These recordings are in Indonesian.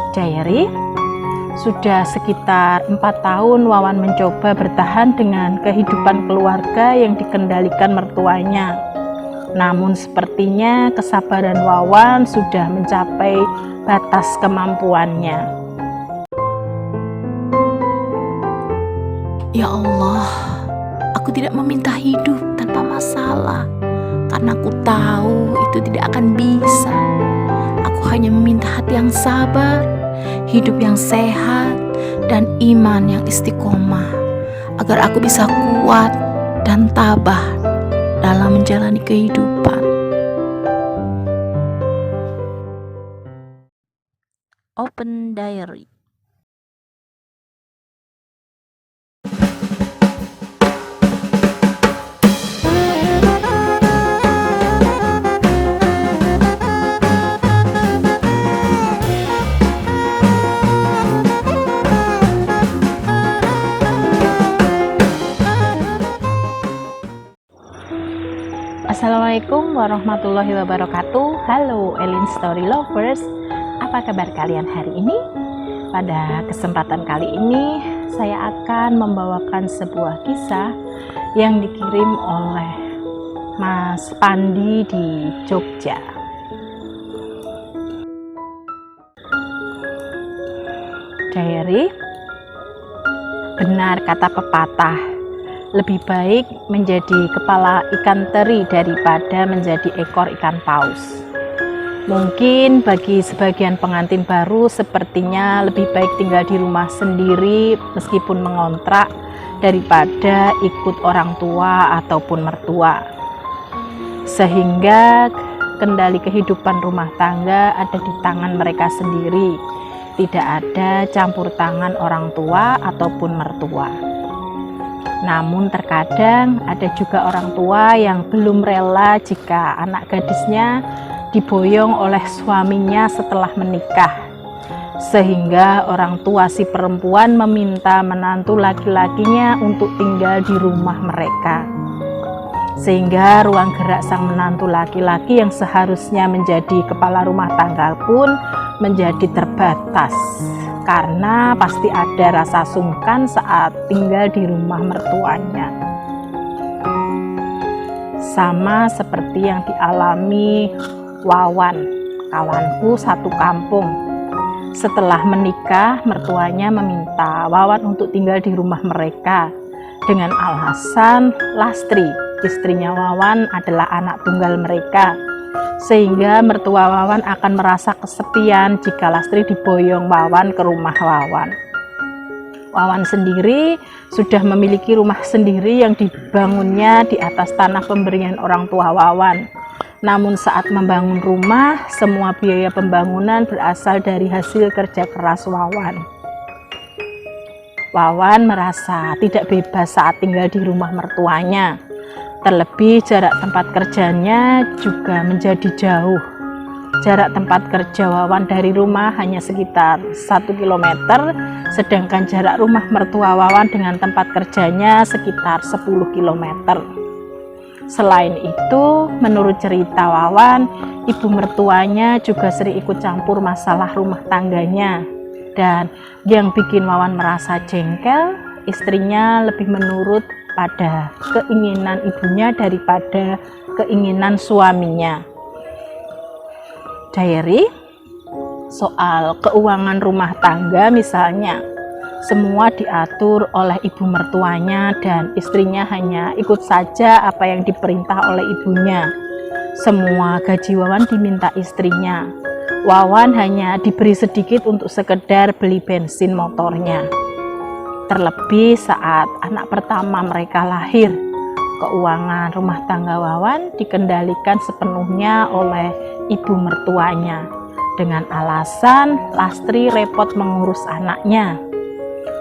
Diary, sudah sekitar 4 tahun Wawan mencoba bertahan dengan kehidupan keluarga yang dikendalikan mertuanya. Namun sepertinya kesabaran Wawan sudah mencapai batas kemampuannya. Ya Allah, aku tidak meminta hidup tanpa masalah, karena aku tahu itu tidak akan bisa. Aku hanya meminta hati yang sabar, hidup yang sehat, dan iman yang istiqomah, agar aku bisa kuat dan tabah dalam menjalani kehidupan. Open Diary. Assalamualaikum warahmatullahi wabarakatuh. Halo Elin Story Lovers, apa kabar kalian hari ini? Pada kesempatan kali ini saya akan membawakan sebuah kisah yang dikirim oleh Mas Pandi di Jogja. Diary, benar kata pepatah, lebih baik menjadi kepala ikan teri daripada menjadi ekor ikan paus. Mungkin bagi sebagian pengantin baru sepertinya lebih baik tinggal di rumah sendiri meskipun mengontrak daripada ikut orang tua ataupun mertua. Sehingga kendali kehidupan rumah tangga ada di tangan mereka sendiri. Tidak ada campur tangan orang tua ataupun mertua. Namun terkadang ada juga orang tua yang belum rela jika anak gadisnya diboyong oleh suaminya setelah menikah, sehingga orang tua si perempuan meminta menantu laki-lakinya untuk tinggal di rumah mereka, sehingga ruang gerak sang menantu laki-laki yang seharusnya menjadi kepala rumah tangga pun menjadi terbatas, karena pasti ada rasa sungkan saat tinggal di rumah mertuanya. Sama seperti yang dialami Wawan, kawanku satu kampung. Setelah menikah, mertuanya meminta Wawan untuk tinggal di rumah mereka dengan alasan Lastri, istrinya Wawan, adalah anak tunggal mereka, sehingga mertua Wawan akan merasa kesepian jika Lastri diboyong Wawan ke rumah Wawan. Wawan sendiri sudah memiliki rumah sendiri yang dibangunnya di atas tanah pemberian orang tua Wawan. Namun saat membangun rumah, semua biaya pembangunan berasal dari hasil kerja keras Wawan. Wawan merasa tidak bebas saat tinggal di rumah mertuanya. Terlebih jarak tempat kerjanya juga menjadi jauh. Jarak tempat kerja Wawan dari rumah hanya sekitar 1 km, sedangkan jarak rumah mertua Wawan dengan tempat kerjanya sekitar 10 km. Selain itu, menurut cerita Wawan, ibu mertuanya juga sering ikut campur masalah rumah tangganya. Dan yang bikin Wawan merasa jengkel, istrinya lebih menurut pada keinginan ibunya daripada keinginan suaminya. Diary, soal keuangan rumah tangga misalnya, semua diatur oleh ibu mertuanya dan istrinya hanya ikut saja apa yang diperintah oleh ibunya. Semua gaji Wawan diminta istrinya. Wawan hanya diberi sedikit untuk sekedar beli bensin motornya. Terlebih saat anak pertama mereka lahir, keuangan rumah tangga Wawan dikendalikan sepenuhnya oleh ibu mertuanya dengan alasan Lastri repot mengurus anaknya.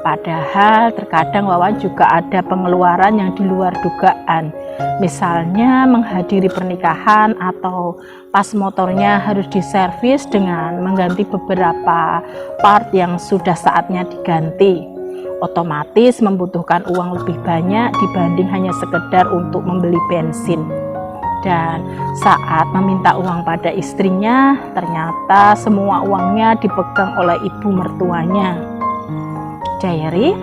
Padahal terkadang Wawan juga ada pengeluaran yang di luar dugaan, misalnya menghadiri pernikahan atau pas motornya harus diservis dengan mengganti beberapa part yang sudah saatnya diganti. Otomatis membutuhkan uang lebih banyak dibanding hanya sekedar untuk membeli bensin. Dan saat meminta uang pada istrinya, ternyata semua uangnya dipegang oleh ibu mertuanya. Diary,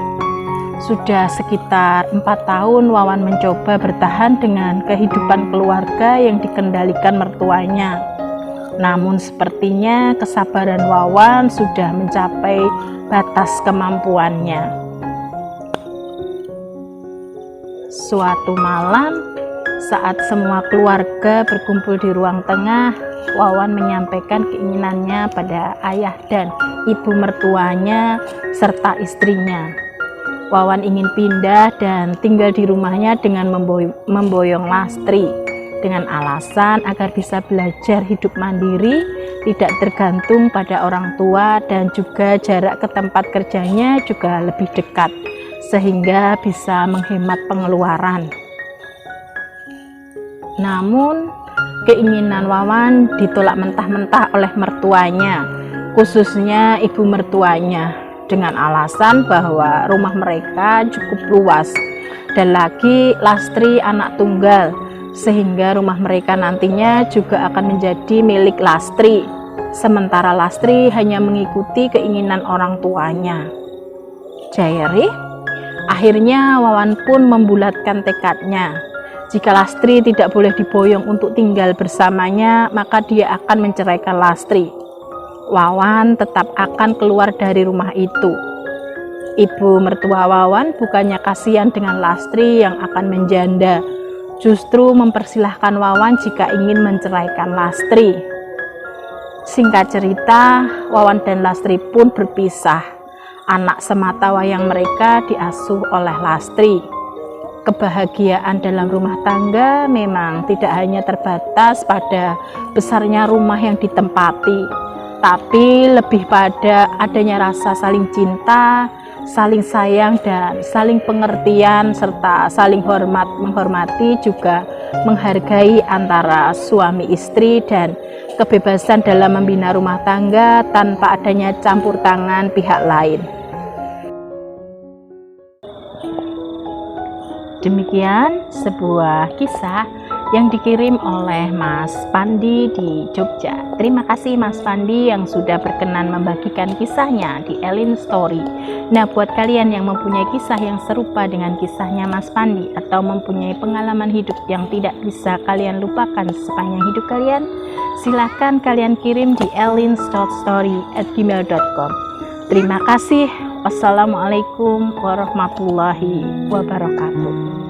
sudah sekitar 4 tahun Wawan mencoba bertahan dengan kehidupan keluarga yang dikendalikan mertuanya. Namun sepertinya kesabaran Wawan sudah mencapai batas kemampuannya. Suatu malam, saat semua keluarga berkumpul di ruang tengah, Wawan menyampaikan keinginannya pada ayah dan ibu mertuanya serta istrinya. Wawan ingin pindah dan tinggal di rumahnya dengan memboyong Lastri, dengan alasan agar bisa belajar hidup mandiri, tidak tergantung pada orang tua, dan juga jarak ke tempat kerjanya juga lebih dekat, sehingga bisa menghemat pengeluaran. Namun, keinginan Wawan ditolak mentah-mentah oleh mertuanya, khususnya ibu mertuanya, dengan alasan bahwa rumah mereka cukup luas, dan lagi Lastri anak tunggal, sehingga rumah mereka nantinya juga akan menjadi milik Lastri, sementara Lastri hanya mengikuti keinginan orang tuanya. Diary, akhirnya Wawan pun membulatkan tekadnya. Jika Lastri tidak boleh diboyong untuk tinggal bersamanya, maka dia akan menceraikan Lastri. Wawan tetap akan keluar dari rumah itu. Ibu mertua Wawan bukannya kasihan dengan Lastri yang akan menjanda, justru mempersilahkan Wawan jika ingin menceraikan Lastri. Singkat cerita, Wawan dan Lastri pun berpisah. Anak semata wayang mereka diasuh oleh Lastri. Kebahagiaan dalam rumah tangga memang tidak hanya terbatas pada besarnya rumah yang ditempati, tapi lebih pada adanya rasa saling cinta, saling sayang, dan saling pengertian, serta saling menghormati juga menghargai antara suami istri, dan kebebasan dalam membina rumah tangga tanpa adanya campur tangan pihak lain. Demikian sebuah kisah yang dikirim oleh Mas Pandi di Jogja. Terima kasih Mas Pandi yang sudah berkenan membagikan kisahnya di Elin Story. Nah, buat kalian yang mempunyai kisah yang serupa dengan kisahnya Mas Pandi, atau mempunyai pengalaman hidup yang tidak bisa kalian lupakan sepanjang hidup kalian, silahkan kalian kirim di elin.story@gmail.com. Terima kasih. Wassalamualaikum warahmatullahi wabarakatuh.